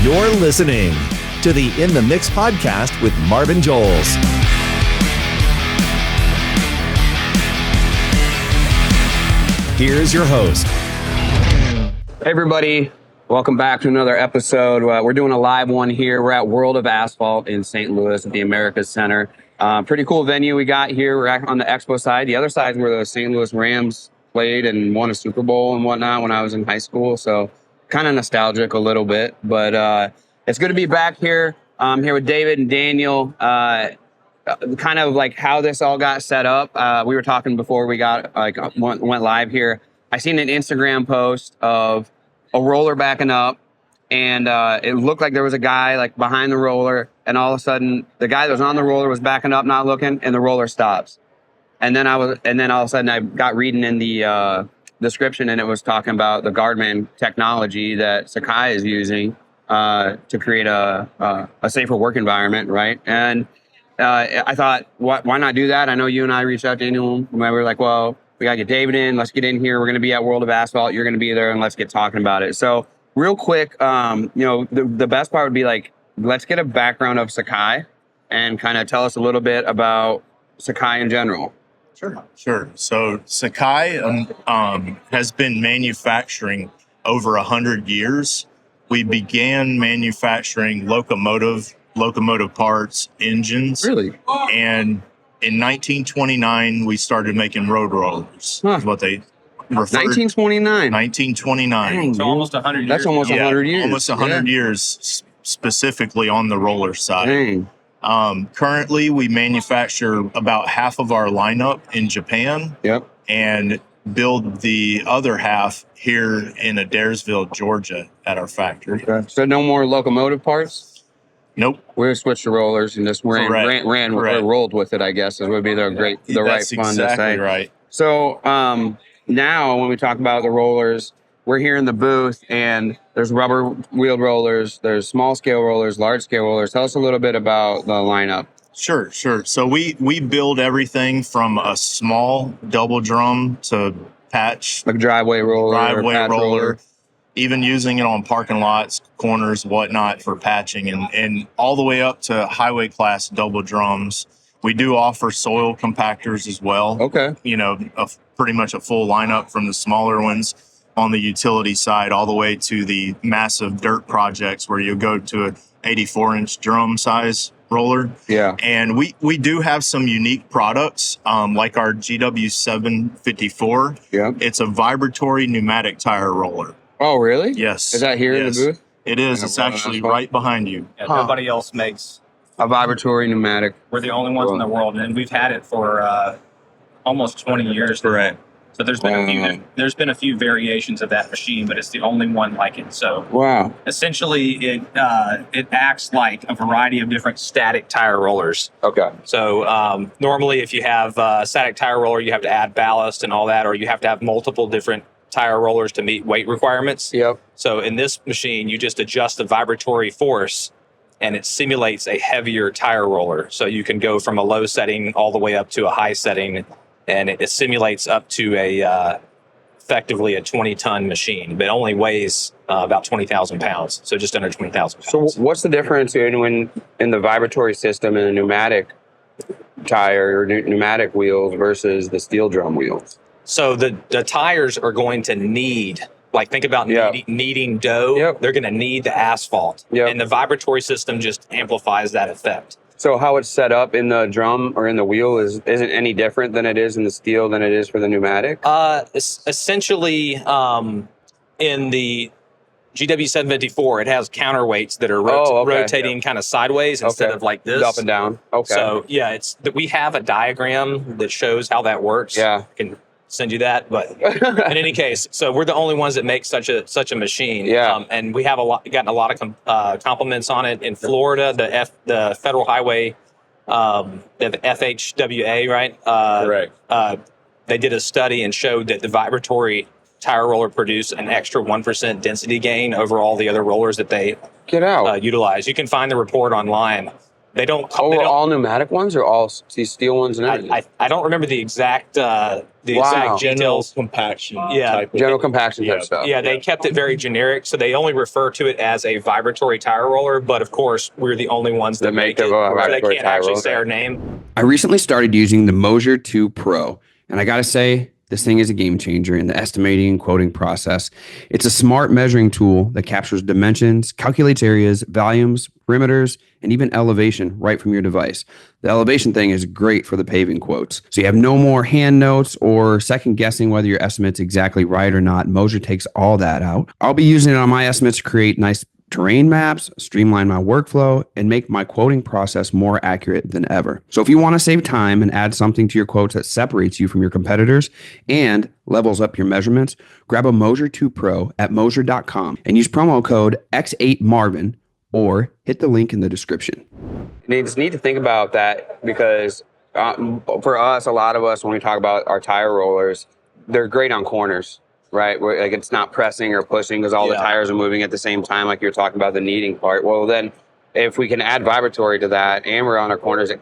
You're listening to the In the Mix podcast with Marvin Joles. Here's your host. Hey everybody, welcome back to another episode. We're doing a live one here. We're at World of Asphalt in St. Louis at the Americas Center. Pretty cool venue we got here. We're on the expo side. The other side is where the St. Louis Rams played and won a Super Bowl and whatnot when I was in high school. So kind of nostalgic a little bit, but it's good to be back here. I'm here with David and Daniel. Kind of like how this all got set up. We were talking before we got went live here. I seen an Instagram post of a roller backing up, and it looked like there was a guy like behind the roller, and all of a sudden the guy that was on the roller was backing up, not looking, and the roller stops. And then all of a sudden I got reading in the description, and it was talking about the Guardman technology that Sakai is using to create a safer work environment, right? And I thought, why not do that? I know you and I reached out to anyone. We were like, well, we got to get David in. Let's get in here. We're going to be at World of Asphalt. You're going to be there, and let's get talking about it. So real quick, the best part would be like, let's get a background of Sakai and kind of tell us a little bit about Sakai in general. Sure. So Sakai has been manufacturing over 100 years. We began manufacturing locomotive parts, engines. Really? And in 1929, we started making road rollers. Is what they referred. 1929. 1929. Dang, So almost 100 years. That's almost 100 years. Almost 100 years, specifically on the roller side. Dang. Currently, we manufacture about half of our lineup in Japan. Yep. And build the other half here in Adairsville, Georgia, at our factory. Okay. So no more locomotive parts? Nope. We switched to rollers and just rolled with it, I guess, would be the right fun That's to say. exactly right. So now when we talk about the rollers, we're here in the booth, and there's rubber wheeled rollers, there's small scale rollers, large scale rollers. Tell us a little bit about the lineup. Sure. So we build everything from a small double drum to patch, Like driveway roller, patch roller. even using it on parking lots, corners, whatnot for patching, and all the way up to highway class double drums. We do offer soil compactors as well. Okay. Pretty much a full lineup from the smaller ones on the utility side all the way to the massive dirt projects where you go to an 84-inch drum size roller. Yeah. And we do have some unique products, like our GW754. Yeah. It's a vibratory pneumatic tire roller. Oh, really? Yes. Is that here in the booth? It is. Yeah, It's well, actually that's fun. right behind you. Yeah, nobody else makes. A vibratory pneumatic. We're the only ones in the world, and we've had it for almost 20 years. Correct. So there's been a few variations of that machine, but it's the only one like it. So Wow. essentially, it acts like a variety of different static tire rollers. Okay. So normally, if you have a static tire roller, you have to add ballast and all that, or you have to have multiple different tire rollers to meet weight requirements. Yep. So in this machine, you just adjust the vibratory force, and it simulates a heavier tire roller. So you can go from a low setting all the way up to a high setting, and it simulates up to effectively a 20-ton machine, but it only weighs about 20,000 pounds, so just under 20,000 pounds. So what's the difference in the vibratory system and the pneumatic tire or pneumatic wheels versus the steel drum wheels? So the tires are going to need, like think about kneading dough. Yep. They're going to need the asphalt, and the vibratory system just amplifies that effect. So how it's set up in the drum or in the wheel isn't any different than it is in the steel than it is for the pneumatic? Essentially, in the GW754, it has counterweights that are rotating kind of sideways instead of like this. Up and down. Okay. So we have a diagram that shows how that works. Yeah. I can send you that, but in any case, so we're the only ones that make such a machine. Yeah. And we have gotten a lot of compliments on it in Florida. The Federal Highway, the FHWA, right? Correct. They did a study and showed that the vibratory tire roller produced an extra 1% density gain over all the other rollers that they Get out. utilize. You can find the report online. They don't. Oh, they don't all pneumatic ones or all these steel ones and everything? I don't remember the exact Wow. exact details. compaction Yeah. General compaction type stuff. Yeah, they kept it very generic, so they only refer to it as a vibratory tire roller. But of course, we're the only ones that make it, so they vibratory can't tire actually roller. say our name. I recently started using the Moser 2 Pro, and I gotta say, this thing is a game changer in the estimating and quoting process. It's a smart measuring tool that captures dimensions, calculates areas, volumes, perimeters, and even elevation right from your device. The elevation thing is great for the paving quotes. So you have no more hand notes or second guessing whether your estimate's exactly right or not. Moser takes all that out. I'll be using it on my estimates to create nice terrain maps, streamline my workflow, and make my quoting process more accurate than ever. So if you want to save time and add something to your quotes that separates you from your competitors and levels up your measurements, grab a Moser 2 Pro at Moser.com and use promo code X8Marvin or hit the link in the description. It's neat to think about that because for us, a lot of us, when we talk about our tire rollers, they're great on corners. Right, where like it's not pressing or pushing because all the tires are moving at the same time, like you're talking about the kneading part. Well, then if we can add vibratory to that and we're on our corners, it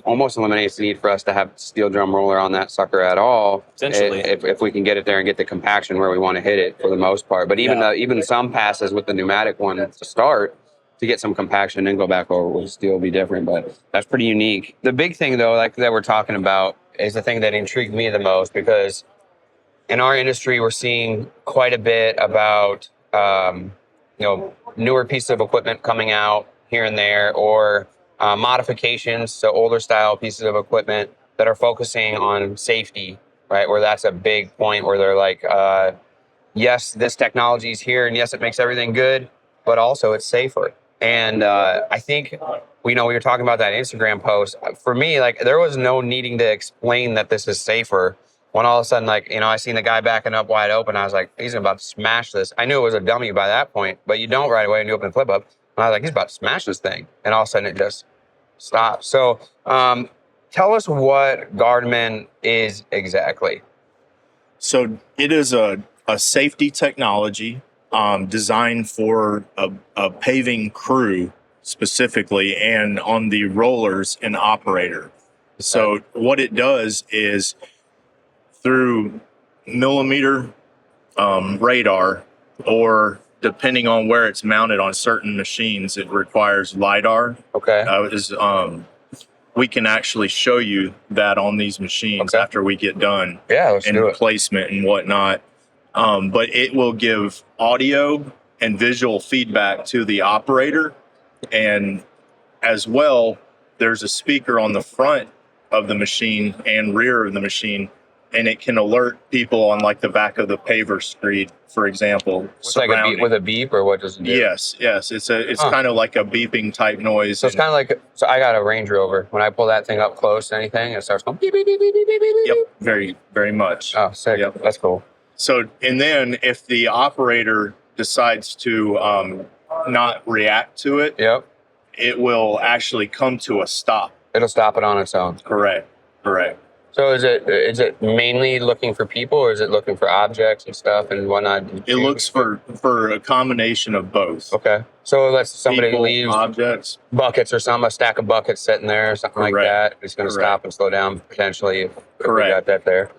almost eliminates the need for us to have steel drum roller on that sucker at all. Essentially, if we can get it there and get the compaction where we want to hit it for the most part. But even some passes with the pneumatic one to start to get some compaction and go back over will still be different. But that's pretty unique. The big thing though, like that we're talking about, is the thing that intrigued me the most because in our industry, we're seeing quite a bit about, newer pieces of equipment coming out here and there, or modifications to older style pieces of equipment that are focusing on safety, right? Where that's a big point where they're like, yes, this technology is here, and yes, it makes everything good, but also it's safer. And I think, we were talking about that Instagram post. For me, like there was no needing to explain that this is safer. When all of a sudden, I seen the guy backing up wide open, I was like, he's about to smash this. I knew it was a dummy by that point, but you don't right away when you open the flip up. And I was like, he's about to smash this thing. And all of a sudden it just stops. So tell us what Guardman is exactly. So it is a safety technology designed for a paving crew specifically, and on the rollers and operator. So what it does is through millimeter radar, or depending on where it's mounted on certain machines, it requires LiDAR. Okay. We can actually show you that on these machines after we get done. Yeah, let's do it. Placement and whatnot. But it will give audio and visual feedback to the operator. And as well, there's a speaker on the front of the machine and rear of the machine, and it can alert people on like the back of the paver street, for example. It's like a beep, with a beep, or what does it do? Yes. It's kind of like a beeping type noise. So it's kind of like, so I got a Range Rover. When I pull that thing up close to anything, it starts going beep, beep, beep, beep, beep, beep, beep. Yep, very, very much. Oh, sick. Yep. That's cool. So, and then if the operator decides to not react to it, it will actually come to a stop. It'll stop it on its own. Correct. So is it mainly looking for people, or is it looking for objects and stuff and whatnot? It looks for a combination of both. Okay. So let's somebody People, leaves objects, buckets or something, a stack of buckets sitting there or something like that. It's going to stop and slow down potentially if we got that there.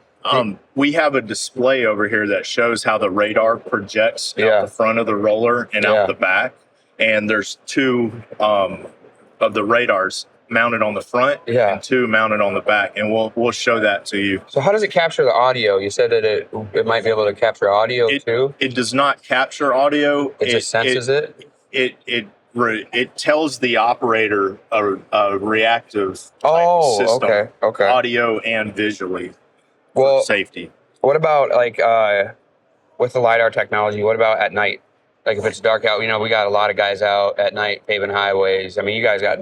We have a display over here that shows how the radar projects out the front of the roller and out the back. And there's two of the radars mounted on the front and two mounted on the back, and we'll show that to you. So how does it capture the audio? You said that it might be able to capture audio too? It does not capture audio. It just senses it? It tells the operator a reactive type system, audio and visually, for safety. What about like with the LiDAR technology, what about at night? Like if it's dark out, we got a lot of guys out at night paving highways. I mean, you guys got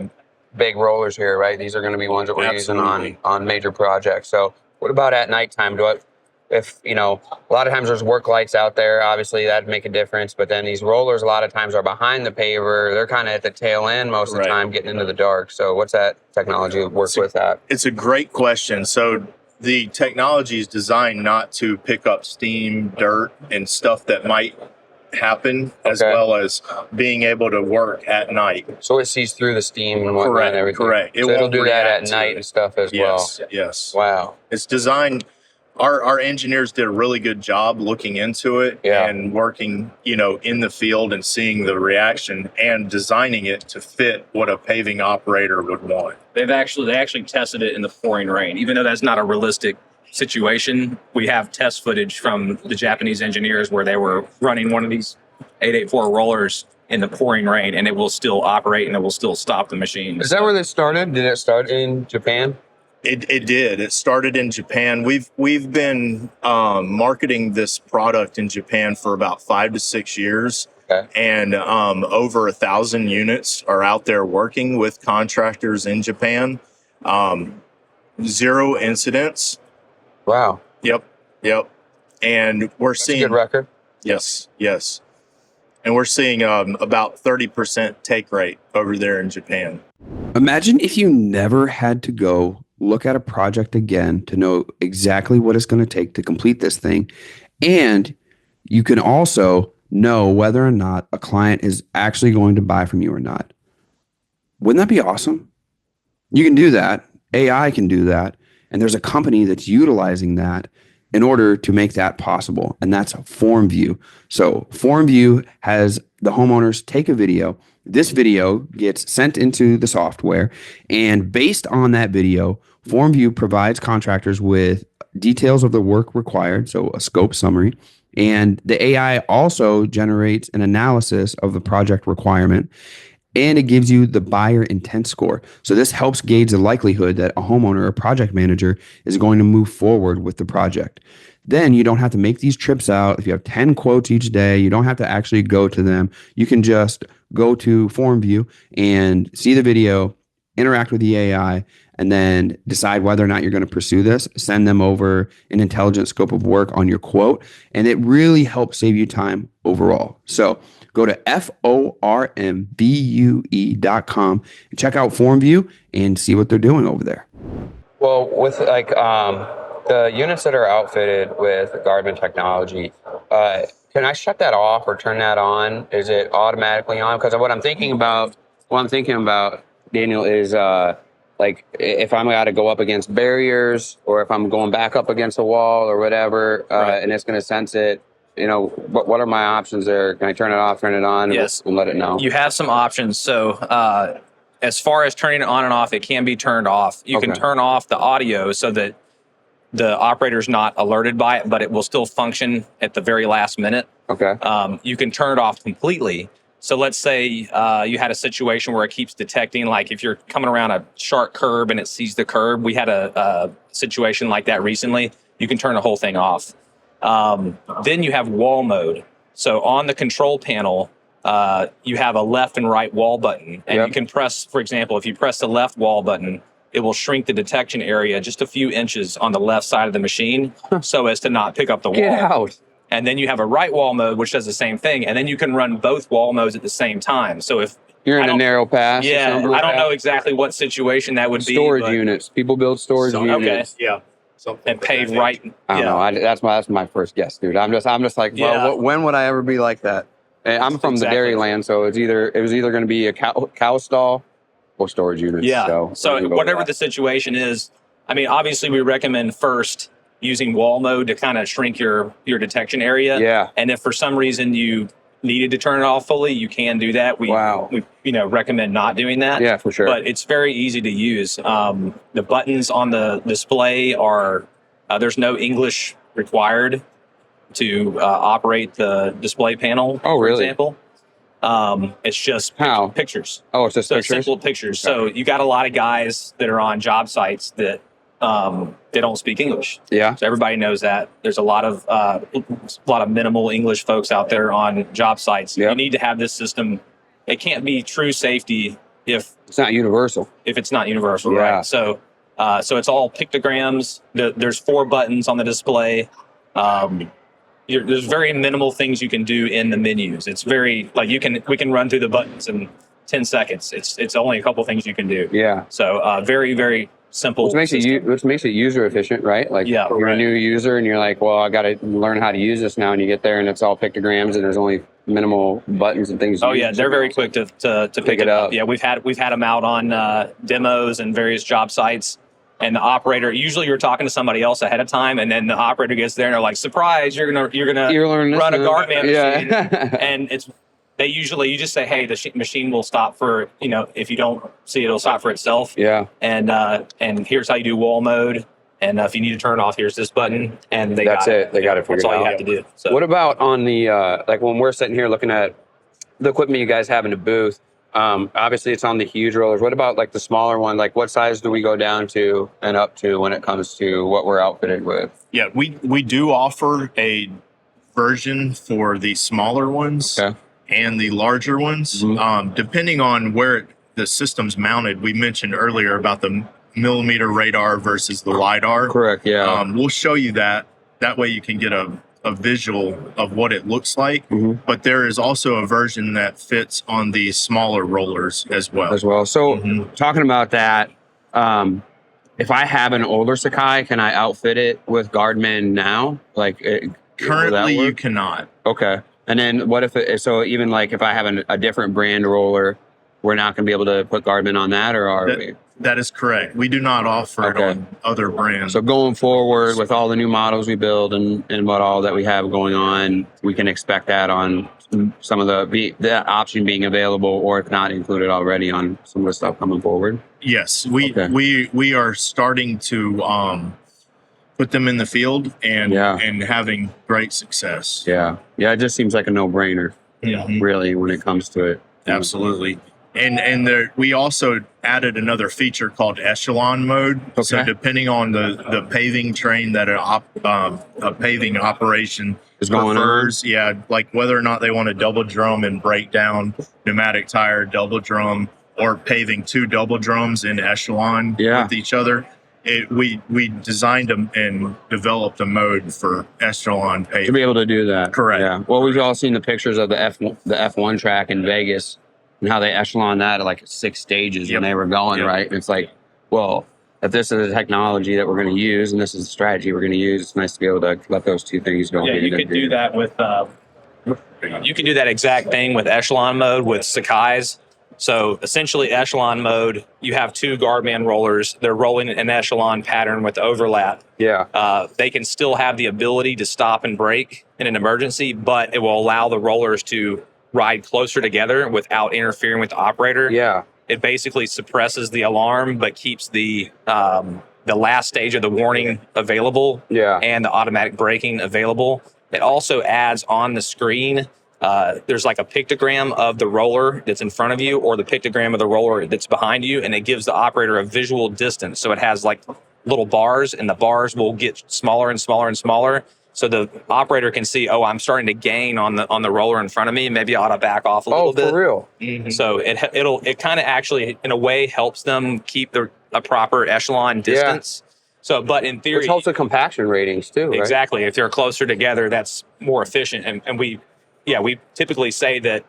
big rollers here, right? These are going to be ones that we're using on major projects. So what about at nighttime? If a lot of times there's work lights out there, obviously that'd make a difference. But then these rollers a lot of times are behind the paver. They're kind of at the tail end most of the time, getting into the dark. So what's that technology work with that? It's a great question. So the technology is designed not to pick up steam, dirt, and stuff that might happen, as Okay. well as being able to work at night. So it sees through the steam and whatnot and everything. Correct. So it'll won't do that react at to night it. and stuff as Yes, well. yes. Wow. It's designed. Our engineers did a really good job looking into it Yeah. and working, in the field and seeing the reaction and designing it to fit what a paving operator would want. They actually tested it in the pouring rain, even though that's not a realistic situation. We have test footage from the Japanese engineers where they were running one of these 884 rollers in the pouring rain, and it will still operate and it will still stop the machine. Is that where this started? Did it start in Japan? It did. It started in Japan. We've been marketing this product in Japan for about 5 to 6 years. Okay. And over 1,000 units are out there working with contractors in Japan. 0 incidents. Wow. Yep. And we're That's a seeing good record. Yes. And we're seeing about 30% take rate over there in Japan. Imagine if you never had to go look at a project again to know exactly what it's going to take to complete this thing. And you can also know whether or not a client is actually going to buy from you or not. Wouldn't that be awesome? You can do that. AI can do that. And there's a company that's utilizing that in order to make that possible. And that's FormView. So FormView has the homeowners take a video. This video gets sent into the software. And based on that video, FormView provides contractors with details of the work required, so a scope summary. And the AI also generates an analysis of the project requirement. And it gives you the buyer intent score. So this helps gauge the likelihood that a homeowner or project manager is going to move forward with the project. Then you don't have to make these trips out. If you have 10 quotes each day, you don't have to actually go to them. You can just go to FormView and see the video, interact with the AI, and then decide whether or not you're going to pursue this. Send them over an intelligent scope of work on your quote. And it really helps save you time overall. So go to formvue.com and check out FormView and see what they're doing over there. Well, with the units that are outfitted with Guardman technology, can I shut that off or turn that on? Is it automatically on? Because what I'm thinking about, Daniel, is like if I'm got to go up against barriers or if I'm going back up against a wall or whatever, Right. and it's going to sense it. What are my options there? Can I turn it off, turn it on, Yes. and let it know? You have some options. So as far as turning it on and off, it can be turned off. You can Okay. turn off the audio so that the operator's not alerted by it, but it will still function at the very last minute. Okay. You can turn it off completely. So let's say you had a situation where it keeps detecting, like if you're coming around a sharp curb and it sees the curb. We had a situation like that recently. You can turn the whole thing off. Then you have wall mode. So on the control panel, you have a left and right wall button. And Yep. you can press, for example, if you press the left wall button, it will shrink the detection area just a few inches on the left side of the machine so as to not pick up the wall. Get out. And then you have a right wall mode, which does the same thing. And then you can run both wall modes at the same time. So if You're I in a don't- narrow pass. yeah, or I don't know exactly what situation that would be. Storage but- units. People build storage Okay. units. Yeah. Something And like pave that. right. I don't know. That's my first guess, dude. I'm just like, well, Yeah. when would I ever be like that? And I'm from Exactly. the Dairyland, so it was either going to be a cow stall or storage units. Yeah. So So we're gonna go whatever with the situation is, I mean, obviously we recommend first using wall mode to kind of shrink your detection area. Yeah. And if for some reason you needed to turn it off fully, you can do that. We recommend not doing that. Yeah, for sure. But it's very easy to use. The buttons on the display are there's no English required to operate the display panel. Oh, for really? example. It's just How? pictures. Oh, it's just So pictures? simple pictures. So you got a lot of guys that are on job sites that they don't speak English. Yeah. So everybody knows that. There's a lot of minimal English folks out there on job sites. Yep. You need to have this system. It can't be true safety if It's not universal. it's not universal, Yeah. right? So it's all pictograms. There's 4 buttons on the display. There's very minimal things you can do in the menus. It's very like we can run through the buttons in 10 seconds. It's only a couple things you can do. Yeah. So very, very simple. Which makes it user efficient, right? Like Yeah, you're a new user and you're like, well, I got to learn how to use this now. And you get there and it's all pictograms and there's only minimal buttons and things. Oh yeah, they're very quick to pick it up. Yeah, we've had them out on demos and various job sites. And the operator, usually you're talking to somebody else ahead of time, and then the operator gets there and they're like, "Surprise! You're gonna run a Guardman machine." And you just say, "Hey, the machine will stop for if you don't see it, it'll stop for itself." Yeah. And here's how you do wall mode. And if you need to turn it off, here's this button. And They got it figured out. That's all you have to do. So. What about on the like when we're sitting here looking at the equipment you guys have in the booth? Obviously, it's on the huge rollers. What about like the smaller one? Like, what size do we go down to and up to when it comes to what we're outfitted with? Yeah, we do offer a version for the smaller ones and the larger ones, depending on where the system's mounted. We mentioned earlier about the millimeter radar versus the LiDAR. Correct. Yeah. We'll show you that. That way you can get a visual of what it looks like. But there is also a version that fits on the smaller rollers as well. So talking about that, if I have an older Sakai, can I outfit it with Guardman now? Currently you cannot. Okay. And then what if even like if I have a different brand roller, we're not going to be able to put Guardman on that, or are we? That is correct. We do not offer it on other brands. So going forward with all the new models we build and what all that we have going on, we can expect that on some of the option being available, or if not included already on some of the stuff coming forward. Yes, we are starting to put them in the field and having great success. Yeah. It just seems like a no-brainer. Really, when it comes to it. Absolutely. And we also added another feature called echelon mode. So depending on the paving train that a paving operation is going on, like whether or not they want to double drum and break down pneumatic tire, double drum, or paving two double drums in echelon with each other. We designed them and developed a mode for echelon paving to be able to do that. Correct. Yeah. Well, we've all seen the pictures of the F1 track in Vegas. And how they echelon that at like 6 stages when they were going, right? And it's like, well, if this is the technology that we're going to use and this is the strategy we're going to use, it's nice to be able to let those two things go. Yeah, you could do that with, you can do that exact thing with echelon mode with Sakai's. So essentially echelon mode, you have 2 Guardman rollers. They're rolling an echelon pattern with overlap. Yeah. They can still have the ability to stop and brake in an emergency, but it will allow the rollers to ride closer together without interfering with the operator. Yeah. It basically suppresses the alarm, but keeps the last stage of the warning available and the automatic braking available. It also adds on the screen, there's like a pictogram of the roller that's in front of you or the pictogram of the roller that's behind you, and it gives the operator a visual distance. So it has like little bars, and the bars will get smaller and smaller and smaller. So the operator can see, I'm starting to gain on the roller in front of me. Maybe I ought to back off a little bit. Oh, for real? Mm-hmm. So it kind of actually, in a way, helps them keep a proper echelon distance. So, but in theory, which helps the compaction ratings too. Right? Exactly. If they're closer together, that's more efficient. And we typically say that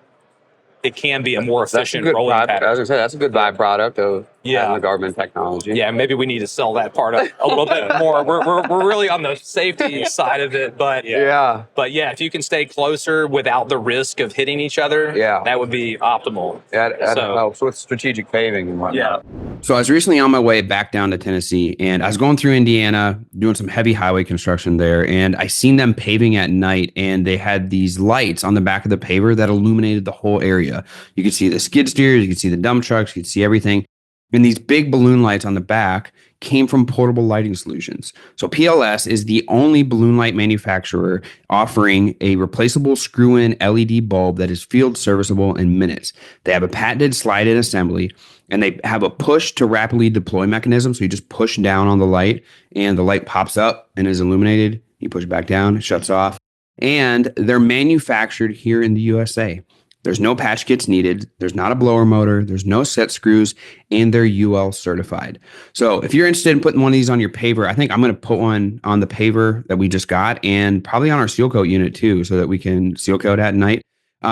it can be a more efficient rolling pattern. I was gonna say that's a good byproduct of the Garmin technology. Yeah, maybe we need to sell that part a little bit more. We're really on the safety side of it, but if you can stay closer without the risk of hitting each other, that would be optimal. That helps with strategic paving and whatnot. So I was recently on my way back down to Tennessee, and I was going through Indiana doing some heavy highway construction there, and I seen them paving at night, and they had these lights on the back of the paver that illuminated the whole area. You could see the skid steers, you could see the dump trucks, you could see everything. And these big balloon lights on the back came from Portable Lighting Solutions. So PLS is the only balloon light manufacturer offering a replaceable screw-in LED bulb that is field serviceable in minutes. They have a patented slide-in assembly, and they have a push to rapidly deploy mechanism. So you just push down on the light and the light pops up and is illuminated. You push back down, it shuts off. And they're manufactured here in the USA. There's no patch kits needed. There's not a blower motor. There's no set screws, and they're UL certified. So if you're interested in putting one of these on your paver, I think I'm going to put one on the paver that we just got and probably on our seal coat unit too, so that we can seal coat at night.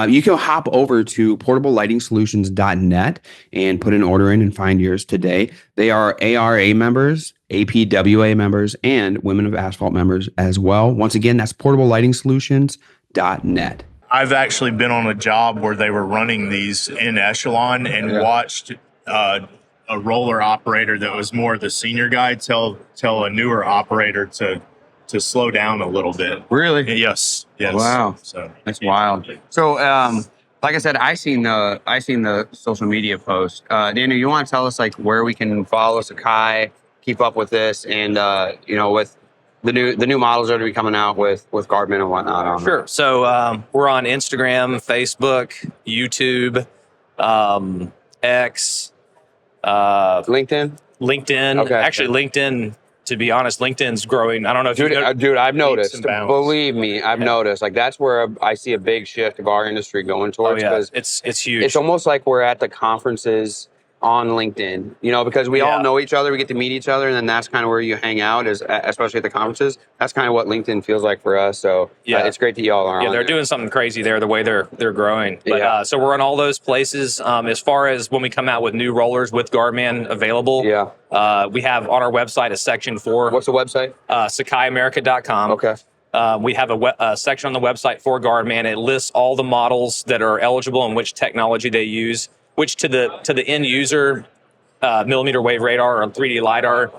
You can hop over to portablelightingsolutions.net and put an order in and find yours today. They are ARA members, APWA members, and Women of Asphalt members as well. Once again, that's portablelightingsolutions.net. I've actually been on a job where they were running these in echelon and watched a roller operator that was more the senior guy tell a newer operator to slow down a little bit. Really? Yes. Wow. So That's wild. So, like I said, I seen the social media post. Daniel, you want to tell us like where we can follow Sakai, keep up with this, and with the new models that are be coming out with Guardman and whatnot. Sure. So we're on Instagram, Facebook, YouTube, X, LinkedIn. Okay. Actually, LinkedIn. To be honest, LinkedIn's growing. I don't know if Dude, I've noticed. Believe me, I've noticed. Like that's where I see a big shift of our industry going towards. Oh, yeah. It's huge. It's almost like we're at the conferences on LinkedIn, because we all know each other, we get to meet each other, and then that's kind of where you hang out, especially at the conferences. That's kind of what LinkedIn feels like for us. So it's great that y'all are on. Yeah, they're doing something crazy there, the way they're growing. But so we're on all those places. As far as when we come out with new rollers with Guardman available, we have on our website a section for. What's the website? SakaiAmerica.com. Okay. We have a section on the website for Guardman. It lists all the models that are eligible and which technology they use, which to the end user, millimeter wave radar or 3D LiDAR,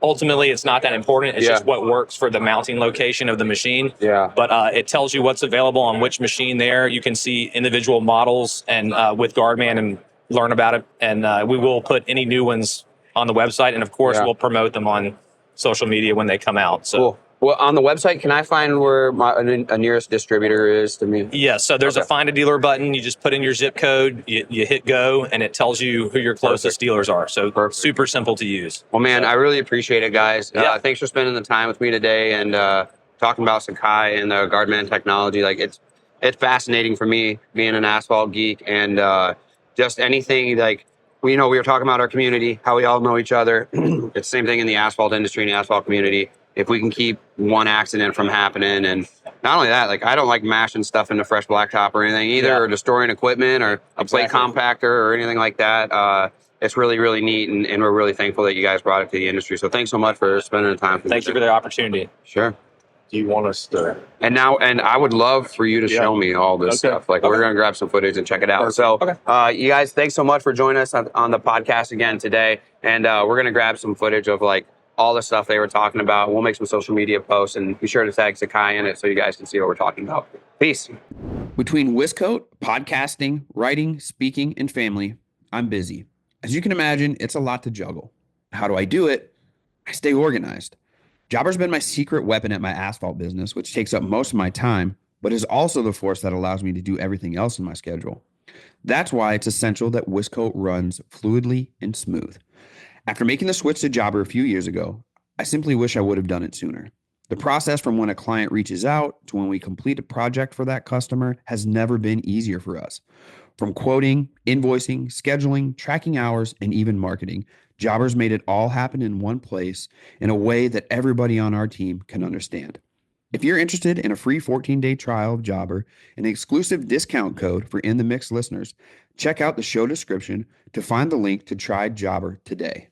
ultimately it's not that important. It's just what works for the mounting location of the machine. Yeah. But it tells you what's available on which machine there. You can see individual models and with Guardman and learn about it. And we will put any new ones on the website. And of course, we'll promote them on social media when they come out. So. Cool. Well, on the website, can I find where my nearest distributor is to me? Yeah, so there's a find a dealer button. You just put in your zip code, you hit go, and it tells you who your closest dealers are. So super simple to use. Well, man, I really appreciate it, guys. Thanks for spending the time with me today and talking about Sakai and the Guardman technology. Like it's fascinating for me being an asphalt geek and just anything like. We were talking about our community, how we all know each other. It's the same thing in the asphalt industry and the asphalt community. If we can keep one accident from happening, and not only that, like I don't like mashing stuff into fresh blacktop or anything either, or destroying equipment or a plate compactor or anything like that. It's really, really neat, and we're really thankful that you guys brought it to the industry. So thanks so much for spending the time. Thank you for the opportunity. Sure. Do you want us to? And I would love for you to show me all this stuff. Like we're gonna grab some footage and check it out. So, you guys, thanks so much for joining us on the podcast again today. And we're gonna grab some footage of like all the stuff they were talking about. We'll make some social media posts and be sure to tag Sakai in it so you guys can see what we're talking about. Peace. Between Wiscoat, podcasting, writing, speaking, and family, I'm busy. As you can imagine, it's a lot to juggle. How do I do it? I stay organized. Jobber's been my secret weapon at my asphalt business, which takes up most of my time, but is also the force that allows me to do everything else in my schedule. That's why it's essential that Wiscoat runs fluidly and smooth. After making the switch to Jobber a few years ago, I simply wish I would have done it sooner. The process from when a client reaches out to when we complete a project for that customer has never been easier for us. From quoting, invoicing, scheduling, tracking hours, and even marketing, Jobber's made it all happen in one place in a way that everybody on our team can understand. If you're interested in a free 14-day trial of Jobber and an exclusive discount code for In the Mix listeners, check out the show description to find the link to try Jobber today.